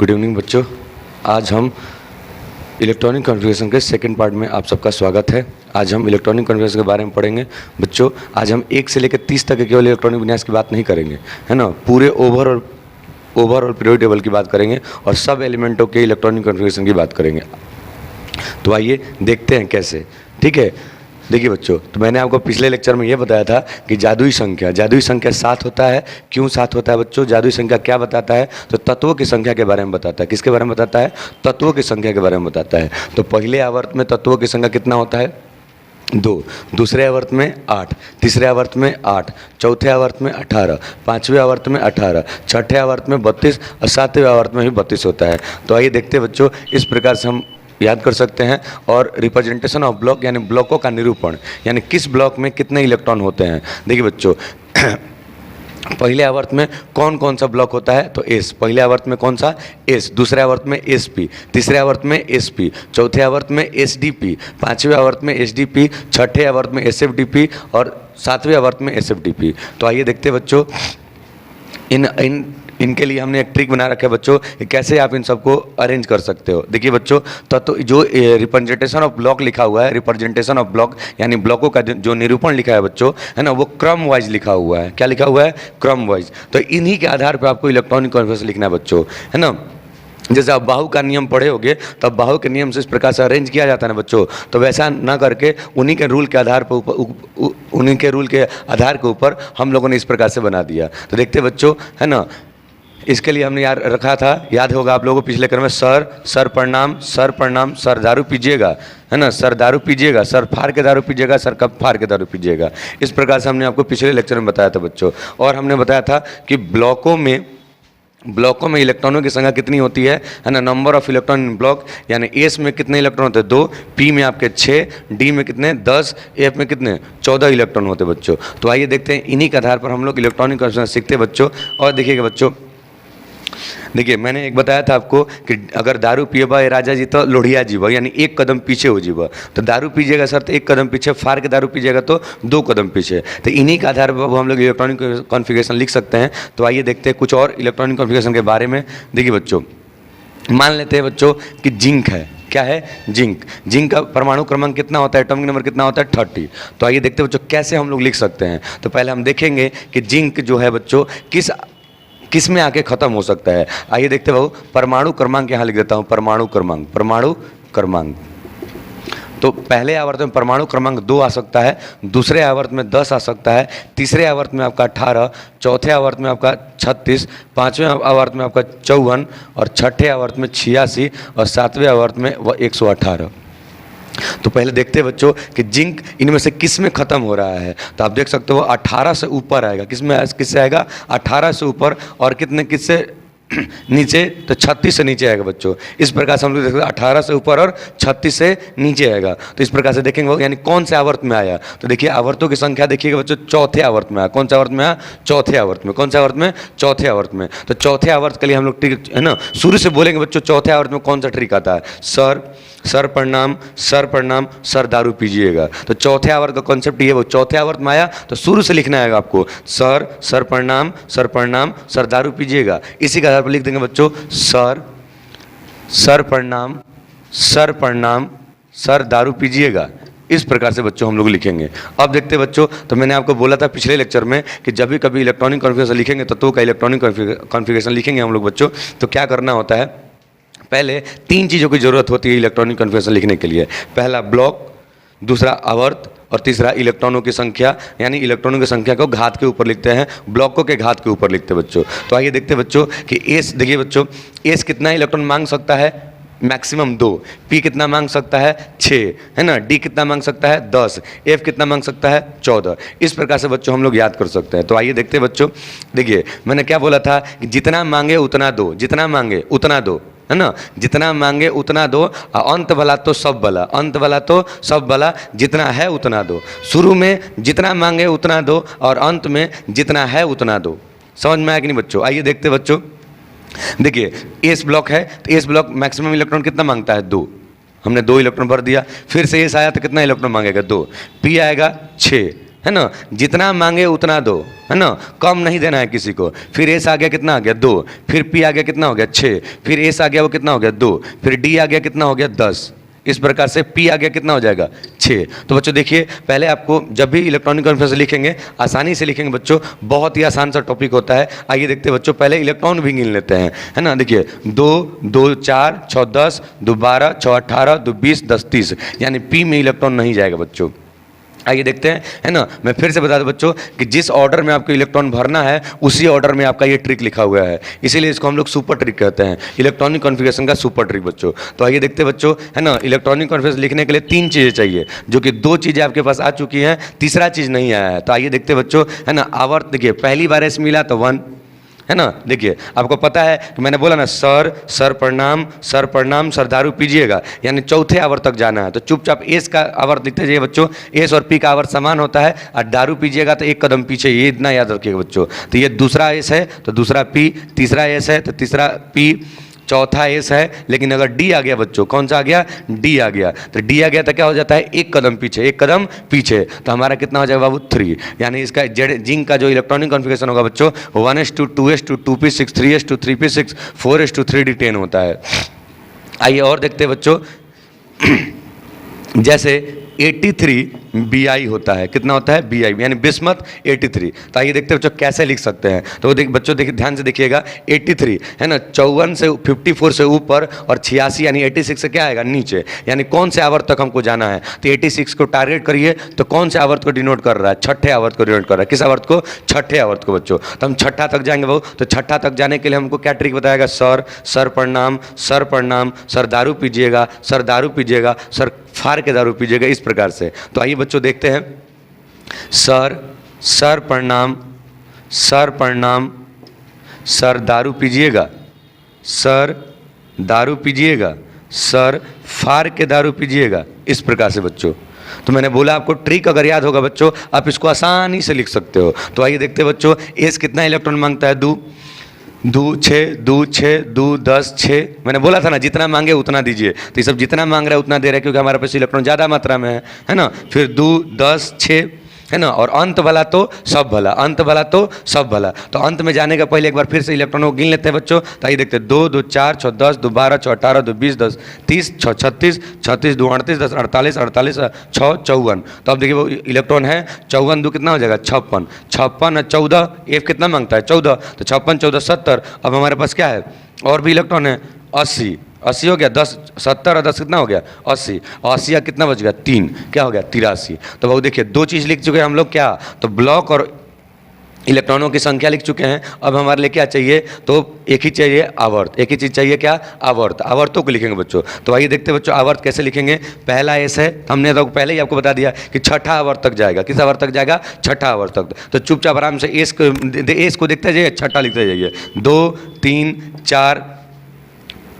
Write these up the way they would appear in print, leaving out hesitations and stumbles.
Good evening बच्चों। आज हम इलेक्ट्रॉनिक कॉन्फ़िगरेशन के सेकंड पार्ट में आप सबका स्वागत है। आज हम इलेक्ट्रॉनिक कॉन्फ़िगरेशन के बारे में पढ़ेंगे बच्चों। आज हम 1 से लेकर 30 तक के केवल इलेक्ट्रॉनिक विन्यास की बात नहीं करेंगे, है ना, पूरे ओवरऑल पीरियोडिक टेबल की बात करेंगे और सब एलिमेंटों के इलेक्ट्रॉनिक कॉन्फ़िगरेशन की बात करेंगे। तो आइए देखते हैं कैसे। ठीक है, देखिए बच्चों, तो मैंने आपको पिछले लेक्चर में ये बताया था कि जादुई संख्या 7 होता है। क्यों 7 होता है बच्चों? जादुई संख्या क्या बताता है? तो तत्वों की संख्या के बारे में बताता है। किसके बारे में बताता है? तत्वों की संख्या के बारे में बताता है। तो पहले आवर्त में तत्वों की संख्या कितना होता है? 2, दूसरे आवर्त में 8, तीसरे आवर्त में 8, चौथे आवर्त में 18, पाँचवें आवर्त में 18, छठे आवर्त में 32 और सातवें आवर्त में भी 32 होता है। तो आइए देखते हैं बच्चों, इस प्रकार से हम याद कर सकते हैं। और रिप्रेजेंटेशन ऑफ ब्लॉक यानी ब्लॉकों का निरूपण, यानी किस ब्लॉक में कितने इलेक्ट्रॉन होते हैं। देखिए बच्चों, पहले आवर्त में कौन कौन सा ब्लॉक होता है? तो एस। पहले आवर्त में कौन सा? एस। दूसरे आवर्त में एस पी, तीसरे आवर्त में एस पी, चौथे आवर्त में एस डी पी, पाँचवें आवर्त में एस डी पी, छठे आवर्त में एस एफ डी पी और सातवें आवर्त में एस एफ डी पी। तो आइए देखते हैं बच्चों, इनके लिए हमने एक ट्रिक बना रखा है बच्चों कि कैसे आप इन सबको अरेंज कर सकते हो। देखिए बच्चों, तो जो रिप्रेजेंटेशन ऑफ ब्लॉक लिखा हुआ है, रिप्रेजेंटेशन ऑफ ब्लॉक यानी ब्लॉकों का जो निरूपण लिखा है बच्चों, है ना, वो क्रम वाइज लिखा हुआ है। क्या लिखा हुआ है? क्रम वाइज। तो इन्हीं के आधार पर आपको इलेक्ट्रॉनिक कॉन्फ़िगरेशन लिखना है बच्चों, है ना। जैसे आप बाहु का नियम पढ़े होगे, तब बाहु के नियम से इस प्रकार से अरेंज किया जाता है ना बच्चों। तो वैसा ना करके उन्हीं के रूल के आधार के ऊपर हम लोगों ने इस प्रकार से बना दिया। तो देखते बच्चों, है ना, इसके लिए हमने याद रखा था, याद होगा आप लोगों को पिछले क्रम में, सर प्रणाम, सर दारू पीजिएगा, है ना, सर दारू पीजिएगा, सर फाड़ के दारू पीजिएगा, सर कब फाड़ के दारू पीजिएगा। इस प्रकार से हमने आपको पिछले लेक्चर में बताया था बच्चों। और हमने बताया था कि ब्लॉकों में इलेक्ट्रॉनों की संख्या कितनी होती है ना, number of electron in block, यानी एस में कितने इलेक्ट्रॉन होते हैं? 2, पी में आपके 6, डी में कितने? 10, एफ में कितने? 14 इलेक्ट्रॉन होते हैं बच्चों। तो आइए देखते हैं, इन्हीं के आधार पर हम लोग इलेक्ट्रॉनिक कॉन्फ़िगरेशन सीखते हैं बच्चों। और देखिएगा बच्चों, देखिए मैंने एक बताया था आपको कि अगर दारू पिएबा ए राजा जी तो लोढ़िया जीवा, यानी 1 कदम पीछे हो जीवा। तो दारू पीजिएगा सर तो 1 कदम पीछे, फाड़ के दारू पीजिएगा तो 2 कदम पीछे। तो इन्हीं के आधार पर हम लोग इलेक्ट्रॉनिक कॉन्फ़िगरेशन लिख सकते हैं। तो आइए देखते हैं कुछ और इलेक्ट्रॉनिक कॉन्फ़िगरेशन के बारे में। देखिए बच्चों, मान लेते हैं बच्चों कि जिंक है। क्या है? जिंक का परमाणु क्रमांक कितना होता है? एटॉमिक नंबर कितना होता है? 30। तो आइए देखते हैं बच्चों कैसे हम लोग लिख सकते हैं। तो पहले हम देखेंगे कि जिंक जो है बच्चों किस में आके ख़त्म हो सकता है। आइए देखते हो, परमाणु क्रमांक यहाँ लिख देता हूँ, परमाणु क्रमांक। तो पहले आवर्त में परमाणु क्रमांक 2 आ सकता है, दूसरे आवर्त में 10 आ सकता है, तीसरे आवर्त में आपका 18, चौथे आवर्त में आपका 36, पाँचवें आवर्त में आपका 54 और छठे आवर्त में 86 और सातवें आवर्त में 118। तो पहले देखते हैं बच्चों कि जिंक इनमें से किस में ख़त्म हो रहा है। तो आप देख सकते हो 18 से ऊपर आएगा। किससे आएगा? 18 से ऊपर। और किससे नीचे? तो 36 से नीचे आएगा बच्चों। इस प्रकार से हम लोग देखते हैं 18 से ऊपर और 36 से नीचे आएगा। तो इस प्रकार से देखेंगे यानी कौन से आवर्त में आया। तो देखिए आवर्तों की संख्या देखिएगा बच्चों, चौथे आवर्त में आया। कौन से आवर्त में आया? चौथे आवर्त में। कौन से आवर्त में? चौथे आवर्त में। तो चौथे आवर्त के लिए हम लोग ट्रिक, है ना, शुरू से बोलेंगे बच्चों। चौथे आवर्त में कौन सा ट्रिक आता है? सर प्रणाम, सर दारू पीजिएगा। तो चौथे आवर्त का कॉन्सेप्ट ये, वो चौथे आवर्त में आया तो शुरू से लिखना है आपको, सर प्रणाम, सर दारू पीजिएगा। इसी के आधार पर लिख देंगे बच्चों, सर प्रणाम, सर दारू पीजिएगा। इस प्रकार से बच्चों हम लोग लिखेंगे। अब देखते हैं बच्चों, तो मैंने आपको बोला था पिछले लेक्चर में कि जब भी कभी इलेक्ट्रॉनिक कॉन्फ़िगरेशन लिखेंगे, तत्वों का इलेक्ट्रॉनिक कॉन्फ़िगरेशन लिखेंगे हम लोग बच्चों, तो क्या करना होता है? पहले 3 चीज़ों की ज़रूरत होती है इलेक्ट्रॉनिक कॉन्फ़िगरेशन लिखने के लिए। पहला ब्लॉक, दूसरा आवर्त और तीसरा इलेक्ट्रॉनों की संख्या, यानी इलेक्ट्रॉनों की संख्या को घात के ऊपर लिखते हैं, ब्लॉकों के घात के ऊपर लिखते हैं बच्चों। तो आइए देखते हैं बच्चों कि एस, देखिए बच्चों, एस कितना इलेक्ट्रॉन मांग सकता है? मैक्सिमम 2। पी कितना मांग सकता है? 6, है ना। डी कितना मांग सकता है? 10। एफ कितना मांग सकता है? 14। इस प्रकार से बच्चों हम लोग याद कर सकते हैं। तो आइए देखते हैं बच्चों, देखिए मैंने क्या बोला था कि जितना मांगे उतना दो, जितना मांगे उतना दो, है ना, जितना मांगे उतना दो। अंत वाला तो सब वाला, अंत वाला तो सब वाला, जितना है उतना दो। शुरू में जितना मांगे उतना दो और अंत में जितना है उतना दो। समझ में आया कि नहीं बच्चों? आइए देखते हैं बच्चों, देखिए एस ब्लॉक है तो एस ब्लॉक मैक्सिमम इलेक्ट्रॉन कितना मांगता है? 2। हमने 2 इलेक्ट्रॉन भर दिया। फिर से एस आया तो कितना इलेक्ट्रॉन मांगेगा? 2। पी आएगा 6, है ना, जितना मांगे उतना दो, है ना, कम नहीं देना है किसी को। फिर एस आ गया कितना आ गया 2, फिर पी आ गया कितना हो गया 6, फिर एस आ गया वो कितना हो गया 2, फिर डी आ गया कितना हो गया 10, इस प्रकार से पी आ गया कितना हो जाएगा 6। तो बच्चों देखिए, पहले आपको जब भी इलेक्ट्रॉनिक कॉन्फ्रेंस लिखेंगे आसानी से लिखेंगे बच्चों, बहुत ही आसान सा टॉपिक होता है। आइए देखते हैं बच्चों, पहले इलेक्ट्रॉन भी गिन लेते हैं, है ना। देखिए 2 2 4 6 10 2 12 6 18 2 20 10 30, यानी पी में इलेक्ट्रॉन नहीं जाएगा बच्चों। आइए देखते हैं, है ना। मैं फिर से बता दूं बच्चों कि जिस ऑर्डर में आपको इलेक्ट्रॉन भरना है उसी ऑर्डर में आपका ये ट्रिक लिखा हुआ है, इसीलिए इसको हम लोग सुपर ट्रिक कहते हैं, इलेक्ट्रॉनिक कॉन्फ़िगरेशन का सुपर ट्रिक बच्चों। तो आइए देखते हैं बच्चों, है ना, इलेक्ट्रॉनिक कॉन्फ़िगरेशन लिखने के लिए 3 चीज़ें चाहिए, जो कि 2 चीज़ें आपके पास आ चुकी हैं, तीसरा चीज़ नहीं आया है। तो आइए देखते हैं बच्चों, है ना। आवर्त देखिए, पहली बार एस मिला तो 1, है ना। देखिए आपको पता है कि मैंने बोला ना, सर प्रणाम, सर दारू पीजिएगा, यानी चौथे आवर्त तक जाना है। तो चुपचाप एस का आवर्त लिखते जाइए बच्चों, एस और पी का आवर्त समान होता है, और दारू पीजिएगा तो एक कदम पीछे, ये इतना याद रखिएगा बच्चों। तो ये दूसरा एस है तो दूसरा पी, तीसरा एस है तो तीसरा पी, चौथा एस है। लेकिन अगर डी आ गया बच्चों, कौन सा आ गया, डी आ गया, तो डी आ गया तो क्या हो जाता है, एक कदम पीछे, एक कदम पीछे। तो हमारा कितना हो जाएगा बाबू 3, यानी इसका जिंक का जो इलेक्ट्रॉनिक कॉन्फ़िगरेशन होगा बच्चों 1s2 2s2 2p6 3s2 3p6 4s2 3d10 होता है। आइए और देखते हैं बच्चों, जैसे 83 BI होता है, कितना होता है BI, यानी बिस्मथ 83। तो आइए देखते हैं बच्चों कैसे लिख सकते हैं। तो बच्चों देखिए, ध्यान से देखिएगा, 83 है ना, 54 से 54 से ऊपर और 86 यानी 86 से क्या आएगा नीचे, यानी कौन से आवर्त तक हमको जाना है। तो 86 को टारगेट करिए, तो कौन से आवर्त को डिनोट कर रहा है, छठे आवर्त को डिनोट कर रहा है। किस आवर्त को, छठे आवर्त को बच्चों। तो हम छठा तक जाएंगे वो, तो छठा तक जाने के लिए हमको क्या ट्रिक बताएगा, सर प्रणाम, सर दारू पीजिएगा, सर दारू पीजिएगा, सर फाड़ के दारू पीजिएगा, इस प्रकार से। तो आइए बच्चों देखते हैं, सर प्रणाम, सर दारू पीजिएगा, सर दारू पीजिएगा, सर फाड़ के दारू पीजिएगा, इस प्रकार से बच्चों। तो मैंने बोला आपको ट्रिक अगर याद होगा बच्चों, आप इसको आसानी से लिख सकते हो। तो आइए देखते हैं बच्चों, एस कितना इलेक्ट्रॉन मांगता है, 2 2 6 2 10 6। मैंने बोला था ना, जितना मांगे उतना दीजिए। तो ये सब जितना मांग रहा है उतना दे रहा है, क्योंकि हमारे पास इलेक्ट्रॉन ज़्यादा मात्रा में है ना। फिर 2 10 6, है ना, और अंत भला तो सब भला, अंत भला तो सब भला। तो अंत में जाने का पहले एक बार फिर से इलेक्ट्रॉनों को गिन लेते हैं बच्चों। तो आइए देखते हैं, 2 2 4 6 10 2 12 6 18 2 20 10 30 6 36 36 2 38 10 48 48 6 54। तो अब देखिए वो इलेक्ट्रॉन है 54 2 कितना हो जाएगा 56, 56 और 14, एफ कितना मांगता है 14, तो 56 14 70। अब हमारे पास क्या है, और भी इलेक्ट्रॉन है 80 80 हो गया, 10 70 और 10 कितना हो गया 80, 80 या कितना बच गया 3, क्या हो गया 83। तो वो देखिए 2 चीज़ लिख चुके हैं हम लोग, क्या, तो ब्लॉक और इलेक्ट्रॉनों की संख्या लिख चुके हैं। अब हमारे लिए क्या चाहिए, तो एक ही चाहिए आवर्त, एक ही चीज़ चाहिए, क्या, आवर्त। आवर्तों को लिखेंगे बच्चों। तो आइए देखते हैं बच्चों, आवर्त कैसे लिखेंगे। पहला एस है, हमने तो पहले ही आपको बता दिया कि छठा आवर्त तक जाएगा। किस आवर्त तक जाएगा, छठा आवर्त तक। तो चुपचाप आराम से एस को देखते जाइए, छठा लिखते जाइए, 2 3 4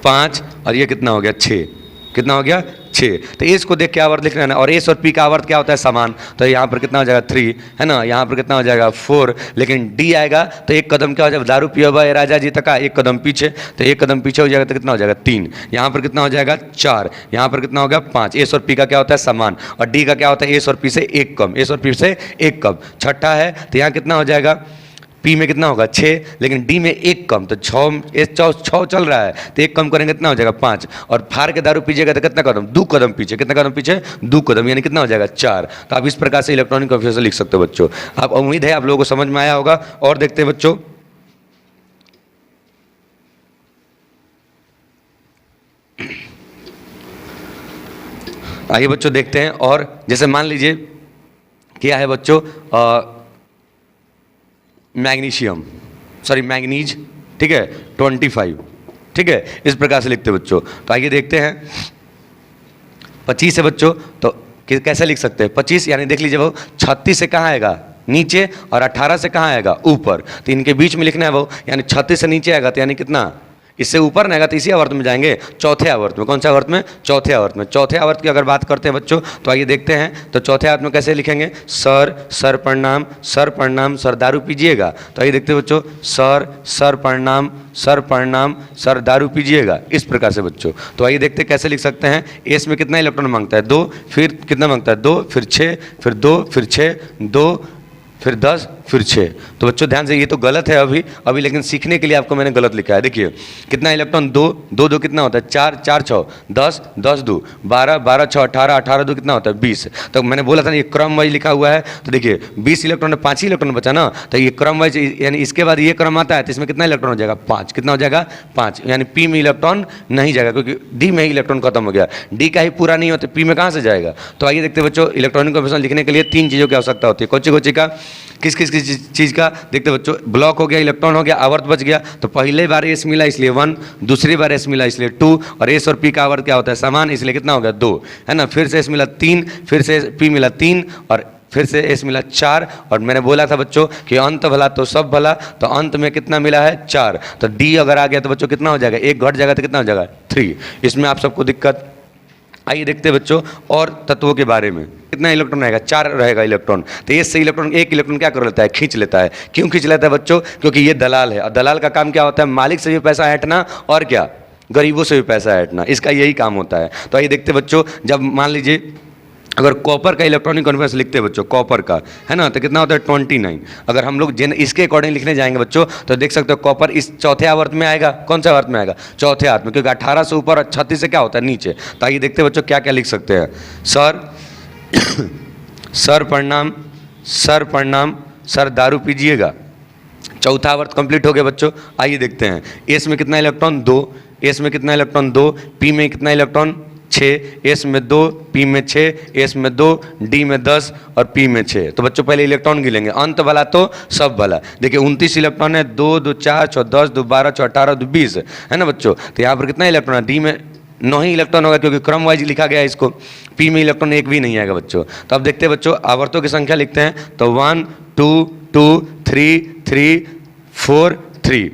5 और ये कितना हो गया 6, कितना हो गया 6। तो एस को देख के आवर्त लिख लेना, और एस और पी का आवर्त क्या होता है, समान। तो यहाँ पर कितना हो जाएगा 3, है ना, यहाँ पर कितना हो जाएगा 4। लेकिन डी आएगा तो एक कदम क्या हो जाएगा, दारू पिया हुआ है राजा जी तक का, एक कदम पीछे। तो एक कदम पीछे हो जाएगा तो कितना हो जाएगा 3, यहाँ पर कितना हो जाएगा 4, यहाँ पर कितना हो गया 5। एस और पी का क्या होता है, समान, और डी का क्या होता है, एस और पी से एक कम, एस और पी से एक कम। छठा है तो यहाँ कितना हो जाएगा, पी में कितना होगा 6, लेकिन डी में एक कम, तो 6 चल रहा है, तो एक कम करेंगे कितना हो जाएगा 5, और फाड़ के दारू पीजिएगा तो कितना कदम, 2 कदम पीछे, कितना कदम पीछे 2 कदम, यानी कितना हो जाएगा 4। तो आप इस प्रकार से इलेक्ट्रॉनिक कॉन्फ़िगरेशन लिख सकते हो बच्चों। आप, उम्मीद है आप लोगों को समझ में आया होगा। और देखते हैं बच्चों, आइए बच्चों देखते हैं। और जैसे मान लीजिए क्या है बच्चों, मैग्नीशियम, सॉरी मैग्नीज, ठीक है 25, ठीक है, इस प्रकार से लिखते हैं बच्चों। तो आइए देखते हैं, 25 है बच्चों, तो कैसे लिख सकते हैं 25, यानी देख लीजिए वो 36 से कहाँ आएगा, नीचे, और 18 से कहाँ आएगा, ऊपर। तो इनके बीच में लिखना है वो, यानी 36 से नीचे आएगा तो यानी कितना, इससे ऊपर रहेगा तो इसी आवर्त में जाएंगे चौथे आवर्त में। कौन सा आवर्त में? चौथे आवर्त में। चौथे आवर्त की अगर बात करते हैं बच्चों तो आइए देखते हैं। तो चौथे आवर्त में कैसे लिखेंगे? सर प्रणाम, सर दारू पीजिएगा। तो आइए देखते हैं बच्चों, सर प्रणाम, सर दारू पीजिएगा, इस प्रकार से बच्चों। तो आइए देखते हैं कैसे लिख सकते हैं। एस में कितना इलेक्ट्रॉन मांगता है? 2, फिर कितना मांगता है? 2, फिर 6, फिर 2, फिर 6, 2, फिर 10, फिर 6। तो बच्चों ध्यान से, ये तो गलत है अभी, लेकिन सीखने के लिए आपको मैंने गलत लिखा है। देखिए कितना इलेक्ट्रॉन? 2 कितना होता है? 4, 4 6 10, 10 2 12, 12 6 18, 18 2 कितना होता है? 20। तो मैंने बोला था ना ये क्रम वाइज लिखा हुआ है। तो देखिए 20 इलेक्ट्रॉन, 5 ही इलेक्ट्रॉन बचा ना, तो ये क्रम वाइज, यानी इसके बाद ये क्रम आता है तो इसमें कितना इलेक्ट्रॉन हो जाएगा? 5। कितना हो जाएगा? 5। यानी पी में इलेक्ट्रॉन नहीं जाएगा क्योंकि डी में ही इलेक्ट्रॉन खत्म हो गया। डी का ही पूरा नहीं होता, पी में कहाँ से जाएगा? तो आइए देखते हैं बच्चों, इलेक्ट्रॉनिक कन्फर्मेशन लिखने के लिए 3 चीज़ों की आवश्यकता होती है। कौन का? किस चीज़ का? देखते बच्चों, ब्लॉक हो गया, इलेक्ट्रॉन हो गया, आवर्त बच गया। तो पहले बार एस मिला इसलिए 1, दूसरी बार एस मिला इसलिए 2, और एस और पी का आवर्त क्या होता है? समान, इसलिए कितना हो गया? 2, है ना। फिर से एस मिला 3, फिर से पी मिला 3, और फिर से एस मिला 4। और मैंने बोला था बच्चों कि अंत भला तो सब भला, तो अंत में कितना मिला है? 4। तो डी अगर आ गया तो बच्चों कितना हो जाएगा? 1 घट जाएगा तो कितना हो जाएगा? 3। इसमें आप सबको दिक्कत? आइए देखते हैं बच्चों और तत्वों के बारे में। कितना इलेक्ट्रॉन रहेगा? 4 रहेगा इलेक्ट्रॉन। तो ये से इलेक्ट्रॉन, एक इलेक्ट्रॉन क्या कर लेता है? खींच लेता है। क्यों खींच लेता है बच्चों? क्योंकि ये दलाल है, और दलाल का काम क्या होता है? मालिक से भी पैसा ऐंठना, और क्या? गरीबों से भी पैसा ऐंठना, इसका यही काम होता है। तो आइए देखते बच्चों, जब मान लीजिए अगर कॉपर का इलेक्ट्रॉनिक कॉन्फिगरेशन लिखते हैं बच्चों, कॉपर का, है ना, तो कितना होता है? 29। अगर हम लोग इसके अकॉर्डिंग लिखने जाएंगे बच्चों तो देख सकते हो कॉपर इस चौथे आवर्त में आएगा। कौन सा आवर्त में आएगा? चौथे आवर्त में, क्योंकि 18 से ऊपर और 36 से क्या होता है? नीचे। तो आइए देखते हैं बच्चों क्या क्या लिख सकते हैं। सर प्रणाम, सर दारू पीजिएगा। चौथा आवर्त कंप्लीट हो गया बच्चों। आइए देखते हैं, एस में कितना इलेक्ट्रॉन? 2, एस में कितना इलेक्ट्रॉन? 2, पी में कितना इलेक्ट्रॉन? 6, एस में 2, पी में 6, एस में 2, डी में 10 और पी में 6। तो बच्चों पहले इलेक्ट्रॉन गिनेंगे, अंत भला तो सब भला। देखिए 29 इलेक्ट्रॉन है, 2 2 4 6 10 2 12 6 18 2 20, है ना बच्चों। तो यहाँ पर कितना इलेक्ट्रॉन है? डी में 9 ही इलेक्ट्रॉन होगा क्योंकि क्रम वाइज लिखा गया है इसको। पी में इलेक्ट्रॉन एक भी नहीं आएगा बच्चों। तो अब देखते हैं बच्चों, आवर्तों की संख्या लिखते हैं। तो 1 2 2 3 3 4 3।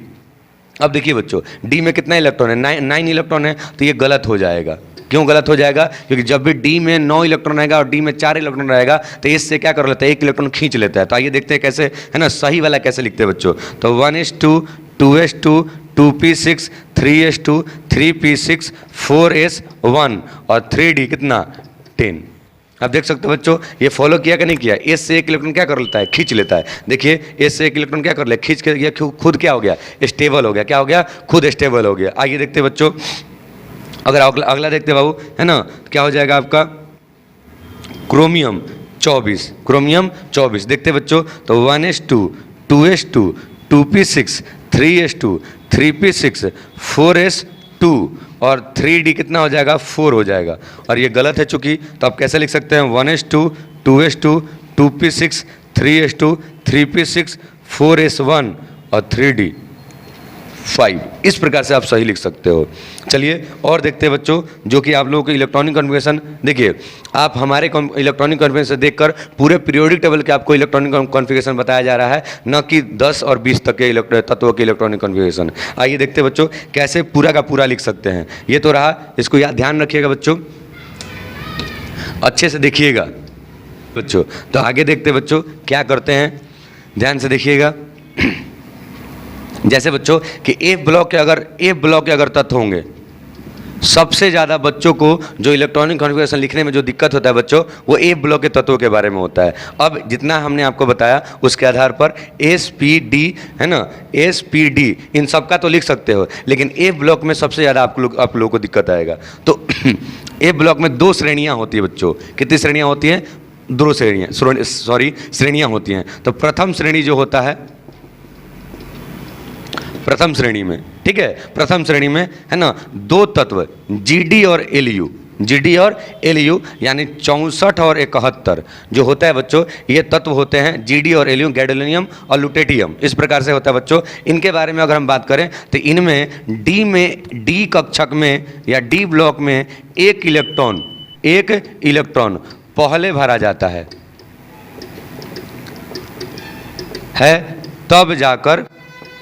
अब देखिए बच्चों, डी में कितना इलेक्ट्रॉन है? 9 इलेक्ट्रॉन है। तो ये गलत हो जाएगा। क्यों गलत हो जाएगा? क्योंकि जब भी डी में 9 इलेक्ट्रॉन रहेगा और डी में 4 इलेक्ट्रॉन रहेगा तो इससे क्या कर लेता है? 1 इलेक्ट्रॉन खींच लेता है। तो आइए देखते हैं कैसे, है ना, सही वाला कैसे लिखते हैं बच्चों। तो 1s2 2s2 2p6 3s2 3p6 4s1 और 3d कितना? 10। अब देख सकते हो बच्चों, ये फॉलो किया कि नहीं किया? एस से 1 इलेक्ट्रॉन क्या कर लेता है? खींच लेता है। देखिए एस से 1 इलेक्ट्रॉन क्या कर लिया? खींच के ये खुद क्या हो गया? स्टेबल हो गया। क्या हो गया? खुद स्टेबल हो गया। आइए देखते हैं बच्चों, अगर अगला देखते बाबू, है ना, क्या हो जाएगा आपका? Chromium 24, chromium 24। देखते बच्चों, तो 1s2 2s2 2p6 3s2 3p6 4s2 और 3d कितना हो जाएगा? 4 हो जाएगा। और ये गलत है चूंकि, तो आप कैसे लिख सकते हैं? 1s2 2s2 2p6 3s2 3p6 4s1 और 3d 5। इस प्रकार से आप सही लिख सकते हो। चलिए और देखते हैं बच्चों, जो कि आप लोगों को इलेक्ट्रॉनिक कॉन्फ़िगरेशन, देखिए आप हमारे इलेक्ट्रॉनिक कॉन्फ़िगरेशन से देखकर पूरे पीरियोडिक टेबल के आपको इलेक्ट्रॉनिक कॉन्फ़िगरेशन बताया जा रहा है, न कि 10 और 20 तक के तत्वों के इलेक्ट्रॉनिक कॉन्फ़िगरेशन। आइए देखते हैं बच्चों कैसे पूरा का पूरा लिख सकते हैं। ये तो रहा, इसको याद ध्यान रखिएगा बच्चों, अच्छे से देखिएगा बच्चों। तो आगे देखते हैं बच्चों क्या करते हैं, ध्यान से देखिएगा। जैसे बच्चों कि एफ ब्लॉक के अगर तत्व होंगे, सबसे ज़्यादा बच्चों को जो इलेक्ट्रॉनिक कॉन्फ़िगरेशन लिखने में जो दिक्कत होता है बच्चों, वो एफ ब्लॉक के तत्वों के बारे में होता है। अब जितना हमने आपको बताया उसके आधार पर एस पी डी, है ना, एस पी डी इन सब का तो लिख सकते हो, लेकिन एफ ब्लॉक में सबसे ज़्यादा आप लोगों को दिक्कत आएगा। तो एफ ब्लॉक में 2 श्रेणियाँ होती है बच्चों। कितनी श्रेणियाँ होती हैं? 2 श्रेणियाँ होती हैं। तो प्रथम श्रेणी जो होता है, प्रथम श्रेणी में, ठीक है, प्रथम श्रेणी में, है ना, 2 तत्व जीडी और एलयू, जीडी और एलयू यानी 64 और 71 जो होता है बच्चों, ये तत्व होते हैं जीडी और एलयू, गैडोलिनियम और लुटेटियम। इस प्रकार से होता है बच्चों। इनके बारे में अगर हम बात करें तो इनमें डी कक्षक में या डी ब्लॉक में एक इलेक्ट्रॉन पहले भरा जाता है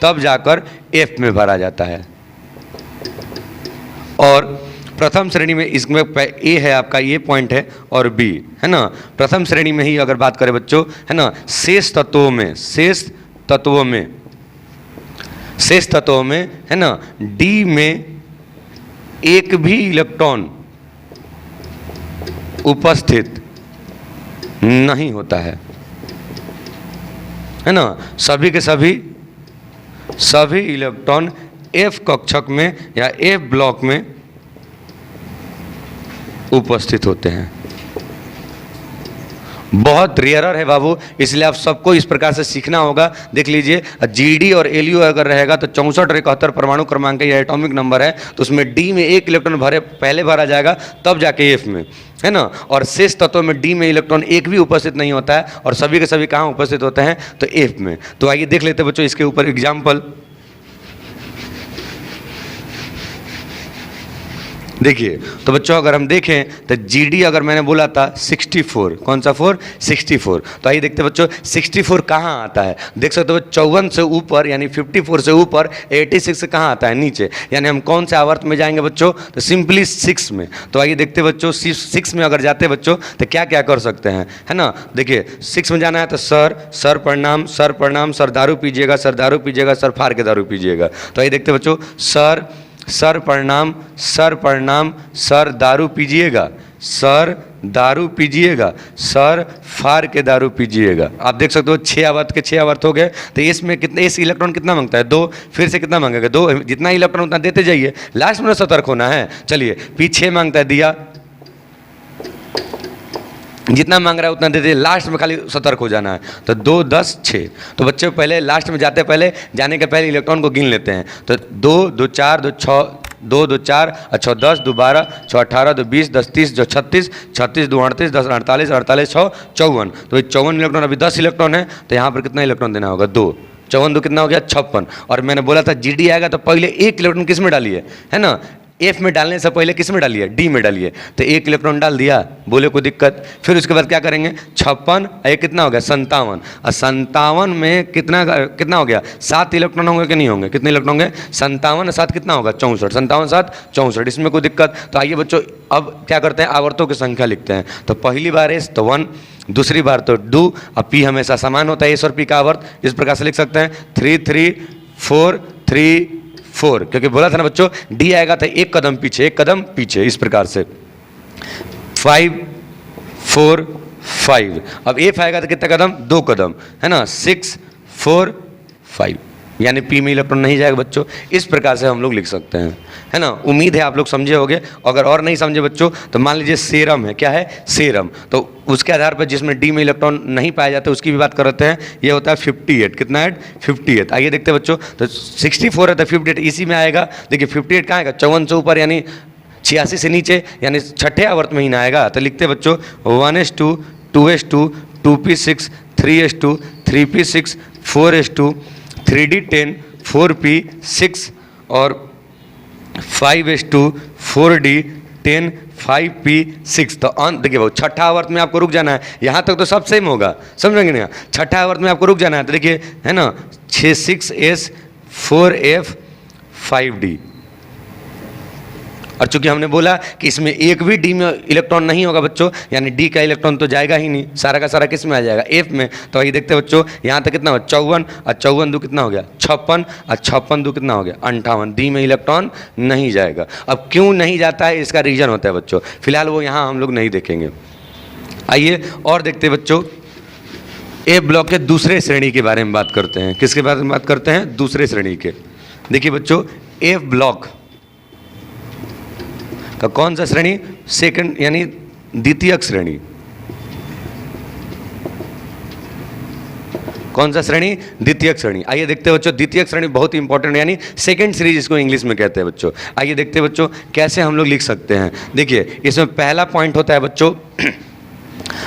तब जाकर एफ में भरा जाता है। और प्रथम श्रेणी में इसमें ए है आपका, ये पॉइंट है, और बी है ना। प्रथम श्रेणी में ही अगर बात करें बच्चों, है ना, शेष तत्वों में है ना, डी में एक भी इलेक्ट्रॉन उपस्थित नहीं होता है ना। सभी के सभी इलेक्ट्रॉन एफ कक्षक में या एफ ब्लॉक में उपस्थित होते हैं। बहुत रेयरर है बाबू, इसलिए आप सबको इस प्रकार से सीखना होगा। देख लीजिए, जीडी और एलयू अगर रहेगा तो 64 और 71 परमाणु क्रमांक ये एटॉमिक नंबर है, तो उसमें डी में एक इलेक्ट्रॉन पहले भरा जाएगा, तब जाके एफ में, है ना। और शेष तत्वों में डी में इलेक्ट्रॉन एक भी उपस्थित नहीं होता है, और सभी के सभी कहाँ उपस्थित होते हैं, तो एफ में। तो आइए देख लेते हैं बच्चों इसके ऊपर एग्जाम्पल। देखिए, तो बच्चों अगर हम देखें तो जीडी अगर मैंने बोला था 64, कौन सा 4, 64, तो आइए देखते हैं बच्चों 64 कहाँ आता है। देख सकते हो 54 से ऊपर यानी 54 से ऊपर, 86 से कहाँ आता है, नीचे, यानी हम कौन से आवर्त में जाएंगे बच्चों, तो सिंपली 6 में। तो आइए देखते हैं बच्चों 6 में अगर जाते हैं बच्चों तो क्या क्या कर सकते हैं, है ना। देखिए 6 में जाना है तो सर प्रणाम, सर दारू पीजिएगा, सर फाड़ के दारू पीजिएगा। तो आइए देखते हैं बच्चों, सर प्रणाम, सर दारू पीजिएगा, सर फाड़ के दारू पीजिएगा। आप देख सकते हो 6 आवर्त के 6 आवर्त हो गए। तो इसमें कितने, इस इलेक्ट्रॉन कितना मांगता है, 2, फिर से कितना मांगेगा, 2, जितना इलेक्ट्रॉन उतना देते जाइए, लास्ट में सतर्क होना है। चलिए पीछे मांगता है, दिया, जितना मांग रहा है उतना दे दे, लास्ट में खाली सतर्क हो जाना है। तो 2, 10, 6। तो बच्चे पहले लास्ट में जाने के पहले इलेक्ट्रॉन को गिन लेते हैं। तो 2, 2, 4, 2, 6, 2, 2, 4, 6, 10, 2, 12, 6, 18, 2, 20, 10, 30, 36, 36, 2, 38, 10, 48, 48, 6, 54। तो 54 इलेक्ट्रॉन, अभी 10 इलेक्ट्रॉन है, तो यहाँ पर कितना इलेक्ट्रॉन देना होगा, 2, 54, 2 कितना हो गया, 56। और मैंने बोला था जीडी आएगा तो पहले एक इलेक्ट्रॉन किस में डालिए, है ना, एफ में डालने से पहले किस में डालिए, डी में डालिए। तो एक इलेक्ट्रॉन डाल दिया, बोले कोई दिक्कत। फिर उसके बाद क्या करेंगे, 56, एक कितना हो गया, 57, और 57 में कितना हो गया, 7 इलेक्ट्रॉन होंगे कि नहीं होंगे, कितने इलेक्ट्रॉन होंगे, 57 और 7 कितना होगा, 64, 57, 7, 64, इसमें कोई दिक्कत। तो आइए बच्चों अब क्या करते हैं, आवर्तों की संख्या लिखते हैं। तो पहली बार एस तो 1, दूसरी बार तो 2, अब पी हमेशा समान होता है, एस और पी का आवर्त इस प्रकार से लिख सकते हैं, 3, 3, 4, 3, 4, क्योंकि बोला था ना बच्चों डी आएगा तो एक कदम पीछे, इस प्रकार से 5, 4, 5। अब एफ आएगा तो कितना कदम, 2 कदम, है ना, 6, 4, 5, यानी पी में इलेक्ट्रॉन नहीं जाएगा बच्चों। इस प्रकार से हम लोग लिख सकते हैं, है ना। उम्मीद है आप लोग समझे होंगे। अगर और नहीं समझे बच्चों तो मान लीजिए सेरम है, क्या है, सेरम, तो उसके आधार पर जिसमें डी में इलेक्ट्रॉन नहीं पाया जाता उसकी भी बात करते हैं। ये होता है 58, कितना है, 58। आइए देखते हैं बच्चों, तो 64 है तो 58 इसी में आएगा। देखिए 58 कहाँ आएगा, 54 से ऊपर यानी 86 से नीचे, यानी छठे आवर्त में ही ना आएगा। तो लिखते हैं बच्चों 1s2, 2s2, 2p6, 3s2, 3p6, 4s2, 3d10, 4p6 और 5s2, 4d10, 5p6। तो देखिए भाई छठा आवर्त में आपको रुक जाना है, यहाँ तक तो सब सेम होगा, समझेंगे ना। छठा आवर्त में आपको रुक जाना है, तो देखिए है ना, 6s, 4f, 5d। और चूंकि हमने बोला कि इसमें एक भी डी में इलेक्ट्रॉन नहीं होगा बच्चों, यानी डी का इलेक्ट्रॉन तो जाएगा ही नहीं, सारा का सारा किस में आ जाएगा, एफ में। तो ये देखते हैं बच्चों यहाँ तक कितना हो, 54 और 54 दो कितना हो गया, 56 और 56 दो कितना हो गया, 58। डी में इलेक्ट्रॉन नहीं जाएगा। अब क्यों नहीं जाता है, इसका रीजन होता है बच्चों, फिलहाल वो यहाँ हम लोग नहीं देखेंगे। आइए और देखते हैं बच्चों, ए ब्लॉक के दूसरे श्रेणी के बारे में बात करते हैं। किसके बारे में बात करते हैं, दूसरे श्रेणी के। देखिए बच्चों ए ब्लॉक का कौन सा श्रेणी, सेकंड यानी द्वितीयक श्रेणी। कौन सा श्रेणी, द्वितीयक श्रेणी। आइए देखते हैं बच्चों, द्वितीयक श्रेणी बहुत ही इंपॉर्टेंट, यानी सेकंड सीरीज इसको इंग्लिश में कहते हैं बच्चों। आइए देखते हैं बच्चों कैसे हम लोग लिख सकते हैं। देखिए इसमें पहला पॉइंट होता है बच्चों,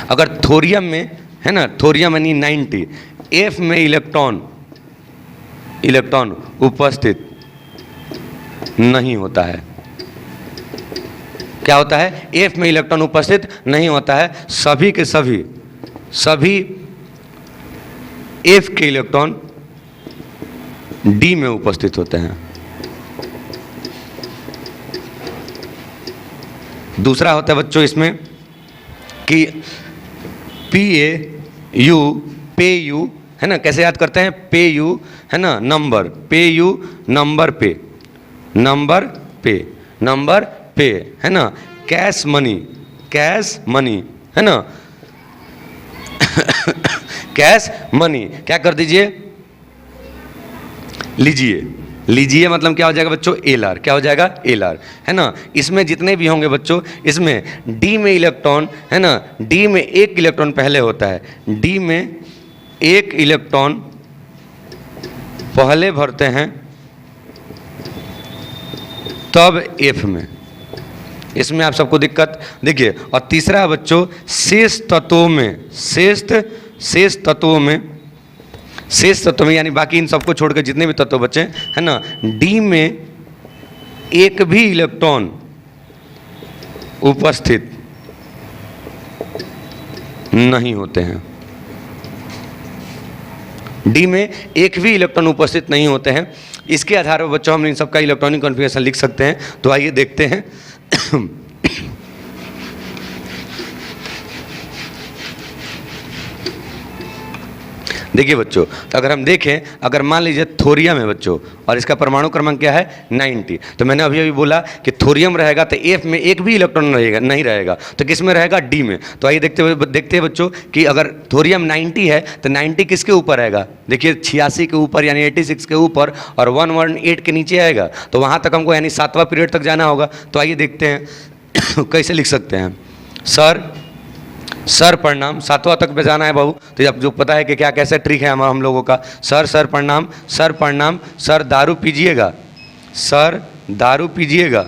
अगर थोरियम में है ना, थोरियम यानी 90, एफ में इलेक्ट्रॉन उपस्थित नहीं होता है। क्या होता है, एफ में इलेक्ट्रॉन उपस्थित नहीं होता है, सभी के सभी एफ के इलेक्ट्रॉन डी में उपस्थित होते हैं। दूसरा होता है बच्चों इसमें कि PAU, पे यू, है ना, कैसे याद करते हैं, पे यू, है ना, नंबर, पे यू, नंबर पे, नंबर पे, नंबर पे, है ना, कैश मनी, कैश मनी, है ना कैश मनी, क्या कर दीजिए, लीजिए, लीजिए मतलब क्या हो जाएगा बच्चों, एलआर, क्या हो जाएगा, एलआर, है ना। इसमें जितने भी होंगे बच्चों, इसमें डी में इलेक्ट्रॉन, है ना, डी में एक इलेक्ट्रॉन पहले होता है, डी में एक इलेक्ट्रॉन पहले भरते हैं, तब एफ में, इसमें आप सबको दिक्कत देखिए। और तीसरा बच्चों शेष तत्वों में, शेष तत्वों में, शेष तत्व में यानी बाकी इन सबको छोड़कर जितने भी तत्व बचे, है ना, डी में एक भी इलेक्ट्रॉन उपस्थित नहीं होते हैं, डी में एक भी इलेक्ट्रॉन उपस्थित नहीं होते हैं। इसके आधार पर बच्चों हम इन सबका इलेक्ट्रॉनिक कॉन्फ़िगरेशन लिख सकते हैं। तो आइए देखते हैं देखिए बच्चों, तो अगर हम देखें, अगर मान लीजिए थोरियम है बच्चों और इसका परमाणु क्रमांक क्या है 90, तो मैंने अभी बोला कि थोरियम रहेगा तो एफ में एक भी इलेक्ट्रॉन रहेगा नहीं रहेगा, तो किस में रहेगा, डी में। तो आइए देखते हैं बच्चों कि अगर थोरियम 90 है तो 90 किसके ऊपर रहेगा, देखिए 86 के ऊपर यानी 86 के ऊपर, और 118 के नीचे आएगा, तो वहाँ तक हमको यानी 7वां पीरियड तक जाना होगा। तो आइए देखते हैं कैसे लिख सकते हैं, सर प्रणाम, 7वां तक पे जाना है बाबू, तो अब जो पता है कि क्या कैसे ट्रिक है हम लोगों का, सर प्रणाम, सर प्रणाम, सर दारू पीजिएगा, सर दारू पीजिएगा,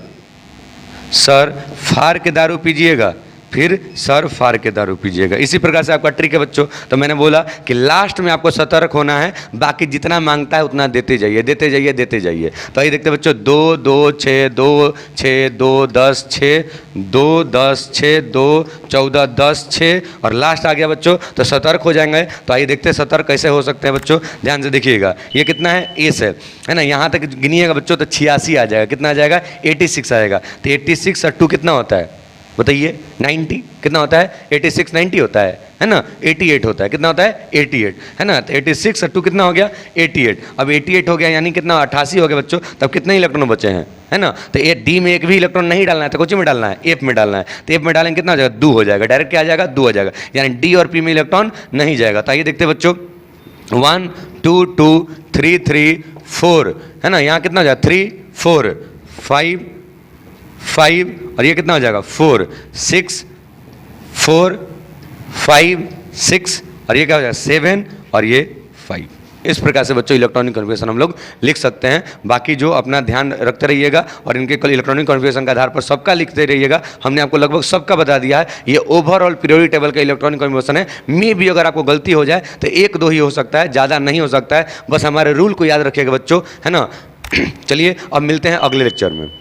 सर फार के दारू पीजिएगा, फिर सर फार के दारू पीजिएगा। इसी प्रकार से आपका ट्रिक है बच्चों। तो मैंने बोला कि लास्ट में आपको सतर्क होना है, बाकी जितना मांगता है उतना देते जाइए, देते जाइए, देते जाइए। तो आइए देखते हैं बच्चों, 2 2 6 2 6 2 10 6 2 10 6 2 14 10 6 और लास्ट आ गया बच्चों, तो सतर्क हो जाएंगे। तो आइए देखते हैं सतर्क कैसे हो सकते हैं बच्चों, ध्यान से देखिएगा। ये कितना है, एस है ना, यहाँ तक गिनिएगा बच्चों तो 86 आ जाएगा, कितना आ जाएगा 86 आएगा। तो 86 और 2 कितना होता है बताइए, 90 कितना होता है, 86 90 होता है ना, 88 होता है, कितना होता है 88, है ना। तो 86 और 2 कितना हो गया 88, अब 88 हो गया यानी कितना 88 हो गया बच्चों, तब कितने इलेक्ट्रॉन बचे हैं, है ना। तो ये डी में एक भी इलेक्ट्रॉन नहीं डालना है, तो कुछ में डालना है, एफ में डालना है। तो एफ में डालेंगे कितना हो जाएगा, 2 हो जाएगा, डायरेक्ट क्या आ जाएगा 2 हो जाएगा, यानी डी और पी में इलेक्ट्रॉन नहीं जाएगा। तो आइए देखते हैं बच्चों, 1 2 2 3 3 4, है ना, यहाँ कितना हो जाएगा 3 4 5 5 और ये कितना हो जाएगा 4 6 4 5 6 और ये क्या हो जाएगा 7 और ये 5। इस प्रकार से बच्चों इलेक्ट्रॉनिक कॉन्फ़िगरेशन हम लोग लिख सकते हैं। बाकी जो अपना ध्यान रखते रहिएगा और इनके कल इलेक्ट्रॉनिक कॉन्फ़िगरेशन के आधार पर सबका लिखते रहिएगा। हमने आपको लगभग सबका बता दिया है। ये ओवरऑल पीरियोडिक टेबल का इलेक्ट्रॉनिक कॉन्फ़िगरेशन है। मे भी अगर आपको गलती हो जाए तो 1 2 ही हो सकता है, ज़्यादा नहीं हो सकता है। बस हमारे रूल को याद रखिएगा बच्चों, है ना। चलिए अब मिलते हैं अगले लेक्चर में।